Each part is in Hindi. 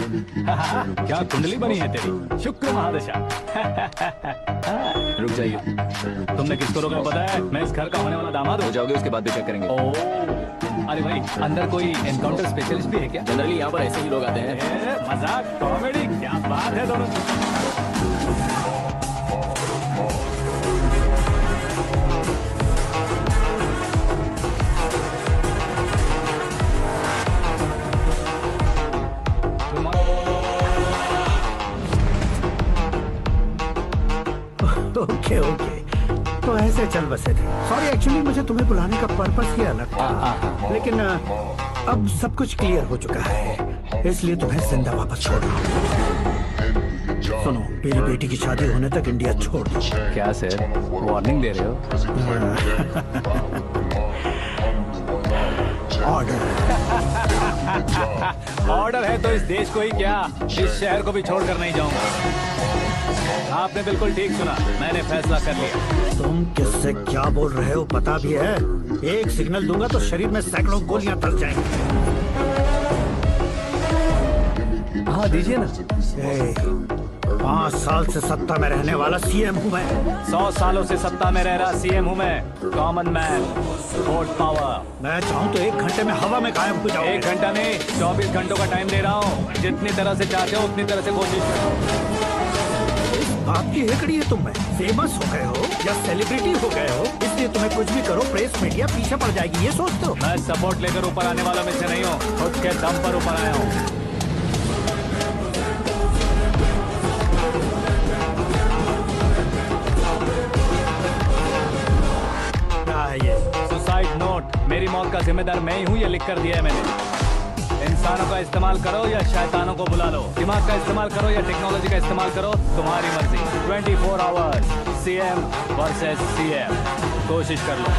क्या कुंडली बनी है तेरी, शुक्र महादशा। रुक जाइए। तुमने किसको रोका पता है? मैं इस घर का होने वाला दामाद हो हूँ। जाओगे उसके बाद भी चेक करेंगे। अरे भाई, अंदर कोई एनकाउंटर स्पेशलिस्ट भी है क्या? जनरली यहाँ पर ऐसे ही लोग आते हैं। मजाक कॉमेडी, क्या बात है दोनों। ओके ओके, तो ऐसे चल बसे थे। सॉरी, एक्चुअली मुझे तुम्हें बुलाने का पर्पस ही अलग था, लेकिन अब सब कुछ क्लियर हो चुका है, इसलिए तुम्हें जिंदा वापस छोड़ रहा हूँ। सुनो, मेरी बेटी की शादी होने तक इंडिया छोड़ दो। क्या सर, वार्निंग दे रहे हो? ऑर्डर। ऑर्डर है तो इस देश को ही क्या, इस शहर को भी छोड़कर नहीं जाऊंगा। आपने बिल्कुल ठीक सुना, मैंने फैसला कर लिया। तुम किससे क्या बोल रहे हो पता भी है? एक सिग्नल दूंगा तो शरीर में सैकड़ों गोलियां धस जाएंगी। हाँ दीजिए ना। 5 साल से सत्ता में रहने वाला सीएम हूँ मैं। 100 सालों से सत्ता में रह रहा सीएम हूँ मैं। Common man, vote power. मैं चाहूँ तो 1 घंटे में हवा में गायब हो जाऊँ। 1 घंटा नहीं, 24 घंटों का टाइम दे रहा हूँ। जितनी तरह से चाहते हो उतनी तरह से कोशिश करो। आपकी हेकड़ी है, तुम में फेमस हो गए हो या सेलिब्रिटी हो गए हो, इसलिए तुम्हें कुछ भी करो प्रेस मीडिया पीछे पड़ जाएगी, ये सोचते हो? मैं सपोर्ट लेकर ऊपर आने वालों में से नहीं हूँ, खुद के दम पर ऊपर आया हूँ। सुसाइड नोट, मेरी मौत का जिम्मेदार मैं ही हूँ, ये लिख कर दिया है मैंने। इंसानों का इस्तेमाल करो या शैतानों को बुला लो, दिमाग का इस्तेमाल करो या टेक्नोलॉजी का इस्तेमाल करो, तुम्हारी मर्जी। 24 आवर्स सीएम वर्सेस सीएम, कोशिश कर लो।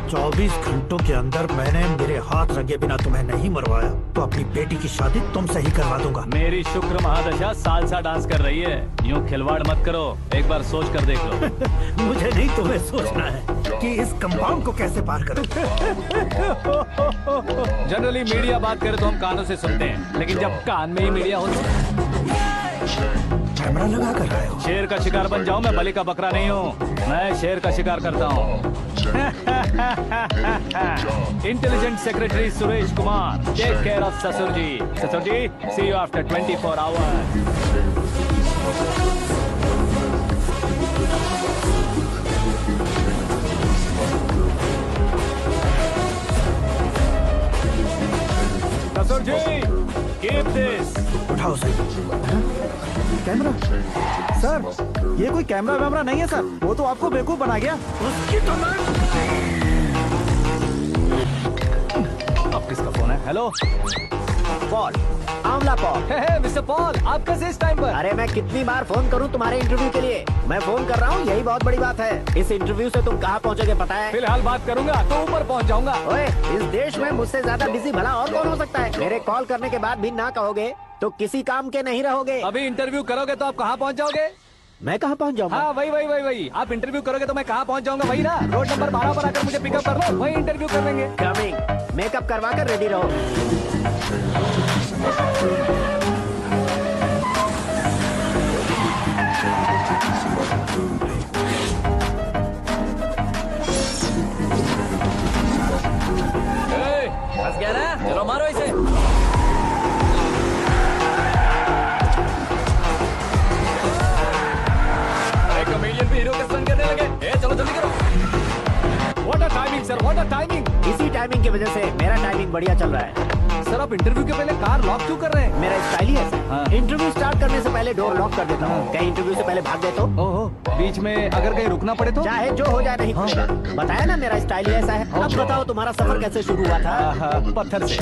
24 घंटों के अंदर मैंने मेरे हाथ रंगे बिना तुम्हें नहीं मरवाया तो अपनी बेटी की शादी तुमसे ही करवा दूंगा। मेरी शुक्र महादशा सालसा डांस कर रही है, यूं खिलवाड़ मत करो, एक बार सोच कर देख लो। मुझे नहीं, तुम्हें सोचना है कि इस कंपाउंड को कैसे पार करूं। जनरली मीडिया बात करे तो हम कानों से सुनते हैं, लेकिन जब कान में ही मीडिया हो तो कैमरा लगा कर रहे हो। शेर का शिकार बन जाऊं, मैं बलि का बकरा नहीं हूँ, मैं शेर का शिकार करता हूँ। Intelligent secretary Suresh Kumar, take care of ससुर जी। ससुर जी, सी यू आफ्टर 24 आवर्स। ससुर जी, कीप दिस। उठाओ सर। कैमरा सर, ये कोई कैमरा वैमरा नहीं है सर, वो तो आपको बेवकूफ बना गया। उसकी तो अब किसका फोन है? हेलो पॉल, आंवला पॉल। मिस्टर पॉल, आप कैसे इस टाइम पर? अरे मैं कितनी बार फोन करूं तुम्हारे इंटरव्यू के लिए? मैं फोन कर रहा हूं, यही बहुत बड़ी बात है। इस इंटरव्यू से तुम कहां पहुंचोगे पता है? फिलहाल बात करूंगा तो ऊपर पहुंच जाऊंगा। ओए, इस देश में मुझसे ज्यादा बिजी भला और कौन हो सकता है? मेरे कॉल करने के बाद भी ना कहोगे तो किसी काम के नहीं रहोगे। अभी इंटरव्यू करोगे तो आप कहाँ पहुँच जाओगे? मैं कहाँ पहुँच जाऊंगा? हाँ वही। आप इंटरव्यू करोगे तो मैं कहाँ पहुँच जाऊंगा? वही ना, रोड नंबर 12 पर आकर मुझे पिकअप कर लो, वही इंटरव्यू कर लेंगे। कमिंग। मेकअप करवा कर रेडी रहो। फंस गया ना, चलो मारो इसे। कमेडियन भी हीरो के संग करने लगे। चलो जल्दी करो। What a timing sir, what a timing. इसी टाइमिंग की वजह से मेरा टाइमिंग बढ़िया चल रहा है। सर आप इंटरव्यू के पहले कार लॉक क्यों कर रहे हैं? मेरा स्टाइल ही ऐसा है। हाँ। इंटरव्यू स्टार्ट करने से पहले डोर लॉक कर देता हूँ। कहीं इंटरव्यू से पहले भाग गए तो? ओहो, बीच में अगर कहीं रुकना पड़े तो? चाहे जो हो जाए नहीं खुलेगा। बताया ना मेरा स्टाइल ही ऐसा है। अब बताओ तुम्हारा सफर कैसे शुरू हुआ था? पत्थर से।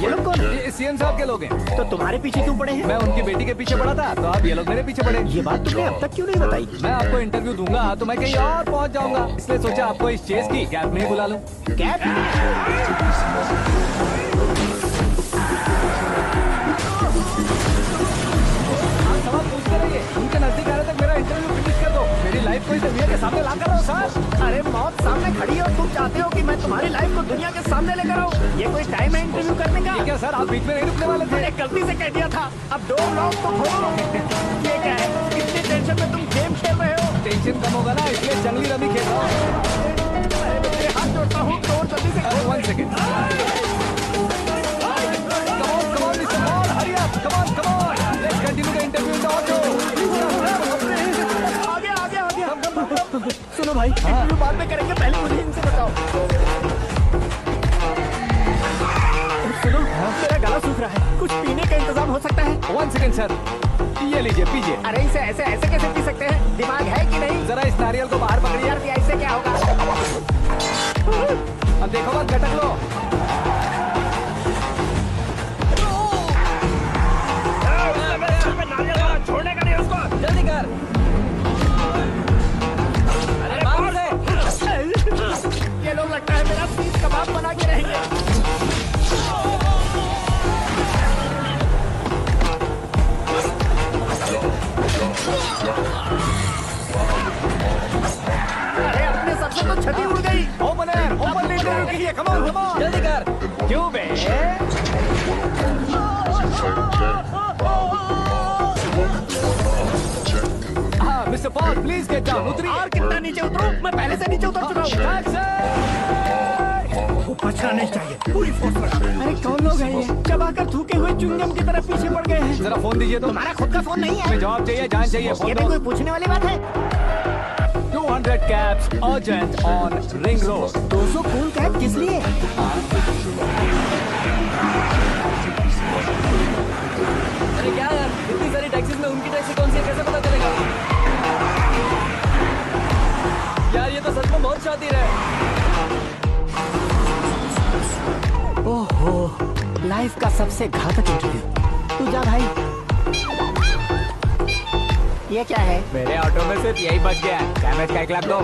ये लोग कौन है? ये सीएम साहब के लोग हैं। तो तुम्हारे पीछे क्यों पड़े हैं? मैं उनकी बेटी के पीछे पड़ा था, तो अब ये लोग मेरे पीछे पड़े। ये बात तुमने अब तक क्यों नहीं बताई? मैं आपको इंटरव्यू दूंगा तो मैं कहीं और पहुंच जाऊंगा, इसलिए सोचा आपको इस चेस की कैब में ही बुला लूं। कैब? आप सवाल पूछते रहिए, उनके नजदीक आने तक मेरा इंटरव्यू फिनिश कर दो। मेरी लाइफ को इस दुनिया के सामने ला कर रहो सर। अरे मौत सामने खड़ी हो, तुम चाहते हो कि मैं तुम्हारी लाइफ को दुनिया के सामने लेकर आऊं? ये कोई टाइम है इंटरव्यू करने का? क्या सर आप बीच में नहीं रुकने वाले थे? मैंने गलती से कह दिया था, अब डोर लॉक तो खोलो। ये क्या है, इतनी टेंशन में तुम गेम खेल रहे हो? टेंशन कम होगा ना, इसलिए जंगली रमी खेल रहा हूँ। मैं हाथ जोड़ता हूँ, डोर जल्दी से खोलो। 1 second. Come on, Mr. Paul, hurry up. Come on. Let's continue the interview in the auto. आ गया। सुनो भाई, इंटरव्यू बाद में करेंगे, पहले मुझे इनसे बताओ। सुनो, मेरा गला सूख रहा है, कुछ पीने का इंतजाम हो सकता है? 1 सेकेंड सर, ये लीजिए पीजिए। अरे इसे ऐसे कैसे पी सकते हैं? दिमाग है कि नहीं? जरा इस नारियल को बाहर पकड़िए। यार इससे क्या होगा? अब देखो मत, गटक लो। छोड़ने का नहीं उसको, जल्दी कर। अरे बाप रे, ये लोग लगता है मेरा सीख कबाब बना के रहेंगे। अरे अपने सर से तो छठी उड़ गई। ओपन इंटरव्यू कीजिए। कम ऑन जल्दी कर। क्यों बे? हाँ mister Paul, please get down. उतरिए। और कितना नीचे उतरूं? मैं पहले से नीचे उतर चुका हूँ। वो बचना नहीं चाहिए, पूरी फोर्स लगा। अरे कौन लोग हैं ये? चबाकर थूके हुए च्युइंगम की तरह पीछे पड़ गए हैं। जरा फोन दीजिए तो। तुम्हारा खुद का फोन नहीं है? हमें जवाब चाहिए, जान चाहिए। ये फोन भी दो। कोई पूछने वाली बात है? 200 cabs urgent on Ring Road. 200 cool cab किस लिए? अरे क्या यार, इतनी सारी टैक्सीज में उनकी टैक्सी कौन सी है, कैसे पता चलेगा? यार ये तो सच में बहुत शातिर है। ओहो, लाइफ का सबसे घातक इंटरव्यू। तू जा भाई। ये क्या है? मेरे ऑटो में सिर्फ यही बच गया। डैमेज का 1 लाख दो।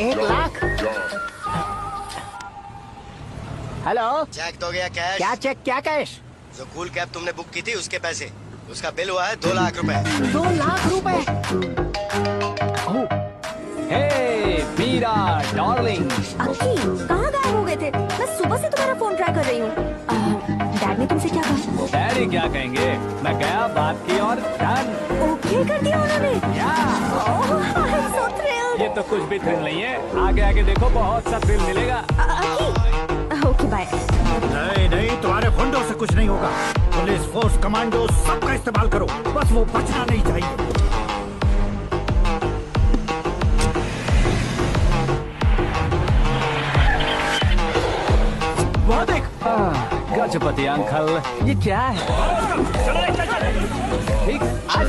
1 लाख? हेलो, चेक तो गया कैश। क्या चेक, क्या कैश? जो कूल कैब तुमने बुक की थी उसके पैसे, उसका बिल हुआ है 2 लाख रुपए। 2 लाख रुपए? हे मीरा डार्लिंग। अक्की, कहाँ गायब हो गए थे? मैं सुबह से तुम्हारा फोन ट्राई कर रही हूँ। डैड ने तुमसे क्या कहा? डैडी क्या कहेंगे, मैं गया, बात की और डन। ओके कर दिया उन्होंने? I'm so thrilled. ये तो कुछ भी थ्रिल नहीं है, आगे देखो बहुत सा थ्रिल मिलेगा। अक्की, ओके बाय। नहीं, तुम्हारे गुंडों से कुछ नहीं होगा। पुलिस फोर्स, कमांडो, सबका इस्तेमाल करो, बस वो बचना नहीं चाहिए। वो देख, गजपति अंकल, ये क्या है? ठीक, आज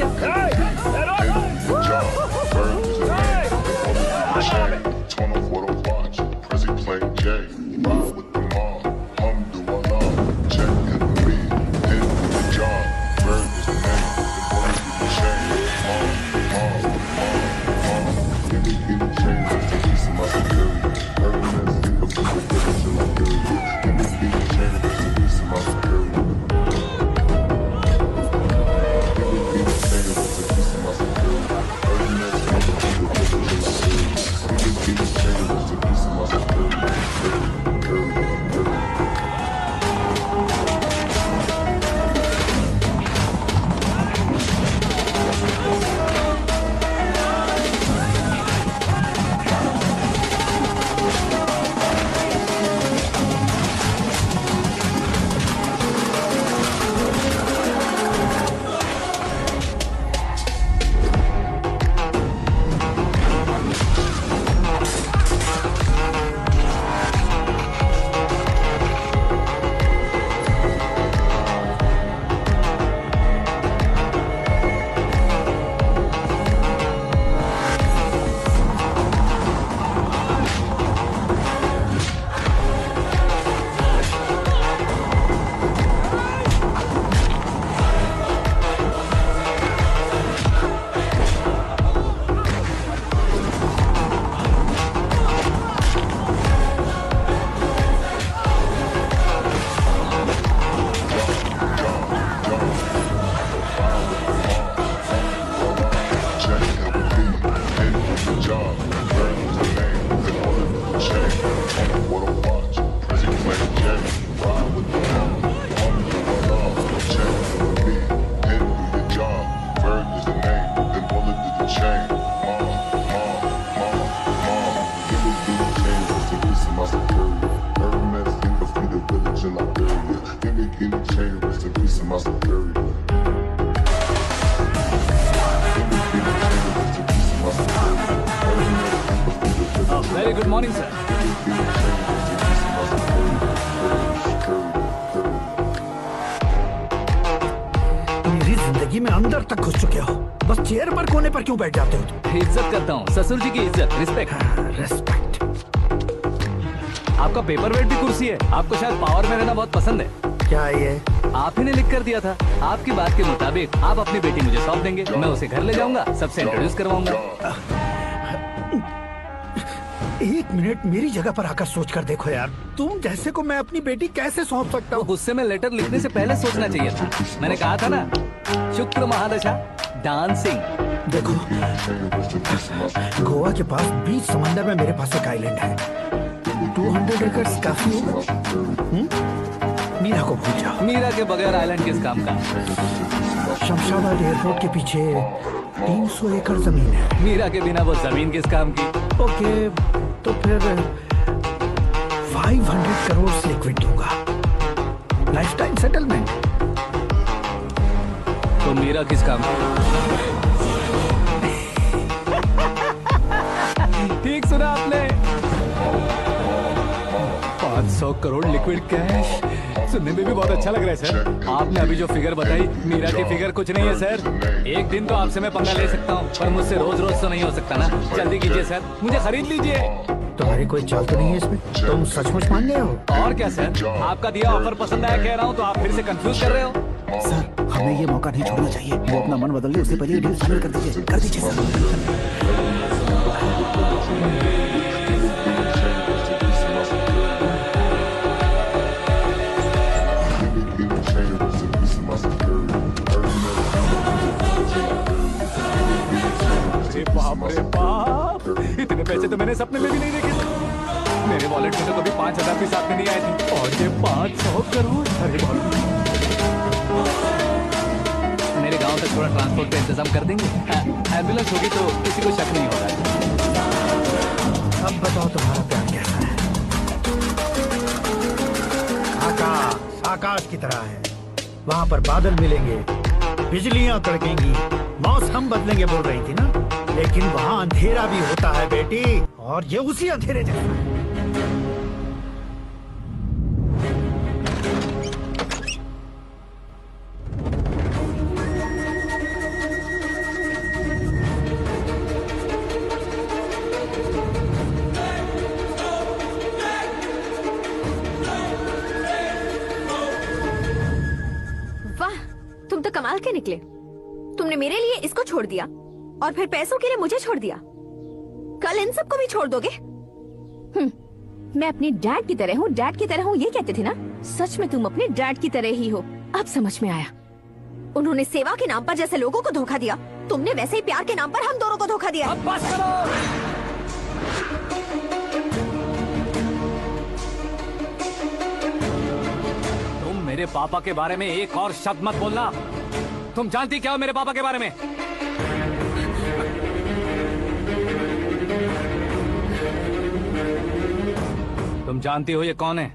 what I watch. Prison playing James, ride with the mob. Mommy with my love, change for me. Pen do your job, Bird is the name, then bullet to the chain. Mom, niggas do the chain, rest in peace of my superior. Hermes in the feet of village in Liberia. Nigga get the chain, rest in peace of my superior. Very good morning sir. मेरी जिंदगी में अंदर तक घुस चुके हो, बस चेयर पर कोने पर क्यों बैठ जाते हो? इज्जत करता हूँ, ससुर जी की इज्जत, रिस्पेक्ट। रेस्पेक्ट। आपका पेपर वेट भी कुर्सी है। आपको शायद पावर में रहना बहुत पसंद है। क्या ये? आप ही ने लिख कर दिया था। आपकी बात के मुताबिक आप अपनी बेटी मुझे सौंप देंगे, मैं उसे घर ले जाऊंगा, सबसे इंट्रोड्यूस करवाऊंगा। एक मिनट मेरी जगह पर आकर सोच कर देखो यार, तुम जैसे को मैं अपनी बेटी कैसे सौंप सकता तो हूँ? गुस्से में लेटर लिखने से पहले सोचना चाहिए था। मैंने कहा था ना, शुक्र महादशा डांसिंग। देखो, गोवा के पास बीच समंदर में मेरे पास एक आइलैंड है। 200 एकड़ काफी होगा। मीरा को भूल जाओ। मीरा के बगैर आइलैंड किस काम का? शमशाबाद एयरपोर्ट के पीछे 300 एकड़ जमीन है। मीरा के बिना वो जमीन किस काम की? ओके, तो फिर 500 करोड़ लिक्विड दूंगा, लाइफ टाइम सेटलमेंट। तो मीरा किस काम की? ठीक सुना आपने, 500 करोड़ लिक्विड कैश। सुनने में भी बहुत अच्छा लग रहा है सर। आपने अभी जो फिगर बताई, मीरा की फिगर कुछ नहीं है सर। एक दिन तो आपसे मैं पंगा ले सकता हूँ, पर मुझसे रोज रोज तो नहीं हो सकता ना। जल्दी कीजिए सर, मुझे खरीद लीजिए। तुम्हारी कोई चाल तो नहीं है इसमें? तुम सचमुच मान गए हो? और क्या सर, आपका दिया ऑफर पसंद आया कह रहा हूँ, तो आप फिर से कंफ्यूज कर रहे हो। सर, हमें ये मौका नहीं छोड़ना चाहिए। वो अपना मन बदल ले, उससे पहले डील फाइनल कर दीजिए। कर दीजिए सर। बाप रे बाप, इतने पैसे तो मैंने सपने में भी नहीं देखे थे। मेरे वॉलेट में तो कभी 5000 भी साथ में नहीं आए थे, और ये 500 करोड़। अरे बाप, मेरे गांव तक थोड़ा ट्रांसपोर्ट का इंतजाम कर देंगे? एम्बुलेंस होगी तो किसी को शक नहीं होगा। अब बताओ तुम्हारा प्यार कैसा है? आकाश आकाश की तरह है, वहाँ पर बादल मिलेंगे, बिजलियां कड़केंगी, मौसम बदलेंगे बोल रही थी ना, लेकिन वहाँ अंधेरा भी होता है बेटी, और ये उसी अंधेरे जैसा है। वाह, तुम तो कमाल के निकले। तुमने मेरे लिए इसको छोड़ दिया और फिर पैसों के लिए मुझे छोड़ दिया। कल इन सबको भी छोड़ दोगे? मैं अपने डैड की तरह हूँ, डैड की तरह हूँ, ये कहते थे ना। सच में तुम अपने डैड की तरह ही हो। अब समझ में आया। उन्होंने सेवा के नाम पर जैसे लोगों को धोखा दिया, तुमने वैसे ही प्यार के नाम पर हम दोनों को धोखा दिया। अब बस करो। तुम मेरे पापा के बारे में एक और शब्द मत बोलना। तुम जानती क्या हो मेरे पापा के बारे में? तुम जानती हो ये कौन है?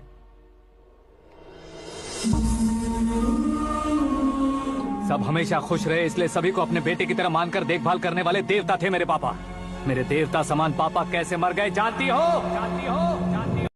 सब हमेशा खुश रहे, इसलिए सभी को अपने बेटे की तरह मानकर देखभाल करने वाले देवता थे मेरे पापा। मेरे देवता समान पापा कैसे मर गए जानती हो? जानती हो? जानती हो?